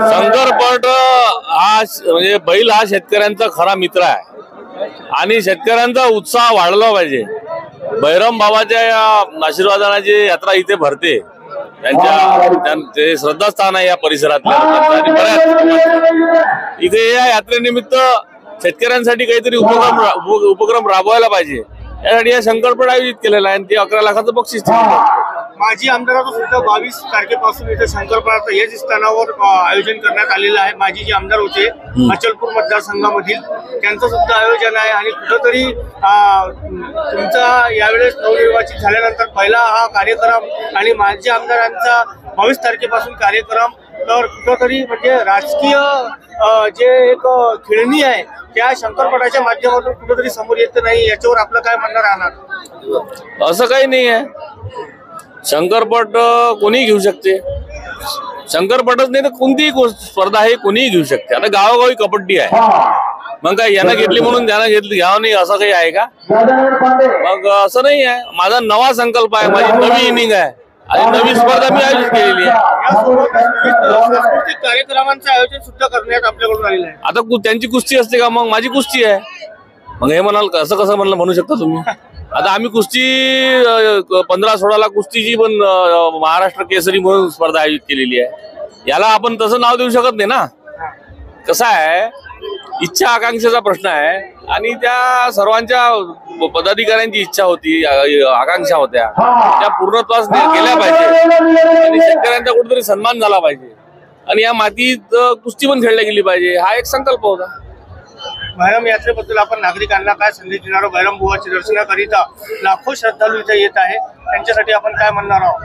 शंकरपट हा म्हणजे बैल हा शेतकऱ्यांचा खरा मित्र आहे आणि शेतकऱ्यांचा उत्साह वाढला पाहिजे। बैरम बाबाच्या या आशीर्वादाने जी यात्रा इथे भरते त्यांचे श्रद्धास्थान आहे या परिसरातल्या इथे या यात्रेनिमित्त शेतकऱ्यांसाठी काहीतरी उपक्रम राबवायला पाहिजे यासाठी या शंकरपट आयोजित केलेला आहे आणि ते 11 लाखाचं बक्षीस माजी आमदाराचं सुद्धा 22 तारखेपासून इथे शंकरपटाचं हेच स्थानावर आयोजन करण्यात आलेलं आहे। माजी जे आमदार होते अचलपूर मतदारसंघामधील त्यांचं सुद्धा आयोजन आहे आणि कुठंतरी तुमचा यावेळेस नवनिर्वाचित झाल्यानंतर पहिला हा कार्यक्रम आणि माजी आमदारांचा 22 तारखेपासून कार्यक्रम तर कुठंतरी म्हणजे राजकीय जे एक खेळणी आहे त्या शंकरपटाच्या माध्यमातून कुठेतरी समोर येत नाही, याच्यावर आपलं काय म्हणणं राहणार? असं काही नाही आहे, शंकरपट कोणी घेऊ शकते। शंकरपटच नाही तर कोणतीही स्पर्धा आहे कोणीही घेऊ शकते। आता गावोगावी कबड्डी आहे, मग काय यानं घेतली म्हणून त्यानं घेतली घ्यावं नाही असं काही आहे का? मग असं नाही आहे, माझा नवा संकल्प आहे, माझी नवी इनिंग आहे आणि नवी स्पर्धा मी आयोजित केलेली आहे। कार्यक्रमांचं आयोजन सुद्धा करण्यात आपल्याकडून आलेलं आहे। आता त्यांची कुस्ती असते का? मग माझी कुस्ती आहे, मग हे म्हणाल असं कसं म्हणू शकता तुम्ही? आता आम्ही कुस्ती 15-16 कुस्तीची पण महाराष्ट्र केसरी म्हणून स्पर्धा आयोजित केलेली आहे। याला आपण तसं नाव देऊ शकत नाही ना। कसं आहे, इच्छा आकांक्षेचा प्रश्न आहे आणि त्या सर्वांच्या पदाधिकाऱ्यांची इच्छा होती, आकांक्षा होत्या, त्या पूर्णत्वास केल्या पाहिजे आणि शेतकऱ्यांचा कुठेतरी सन्मान झाला पाहिजे आणि या मातीत कुस्ती पण खेळली गेली पाहिजे, हा एक संकल्प होता। बैरम यात्रेबद्दल आपण नागरिकांना काय संदेश देणार? बैरम बुवाच्या दर्शनाकरिता लाखो श्रद्धाळू इथे येत आहे, त्यांच्यासाठी आपण काय म्हणणार आहोत?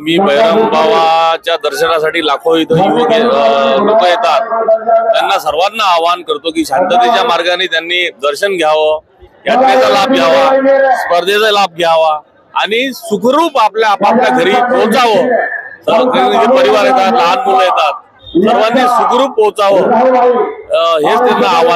मी बैरम बाबाच्या दर्शनासाठी लाखो इथं युवक लोक येतात, त्यांना सर्वांना आवाहन करतो की शांततेच्या मार्गाने त्यांनी दर्शन घ्यावं, यात्रेचा लाभ घ्यावा, स्पर्धेचा लाभ घ्यावा आणि सुखरूप आपल्या आपापल्या घरी पोहोचावं। परिवार येतात, लहान मुलं येतात, सर्वांनी सुखरूप पोहोचावं हेच त्यांना आव्हान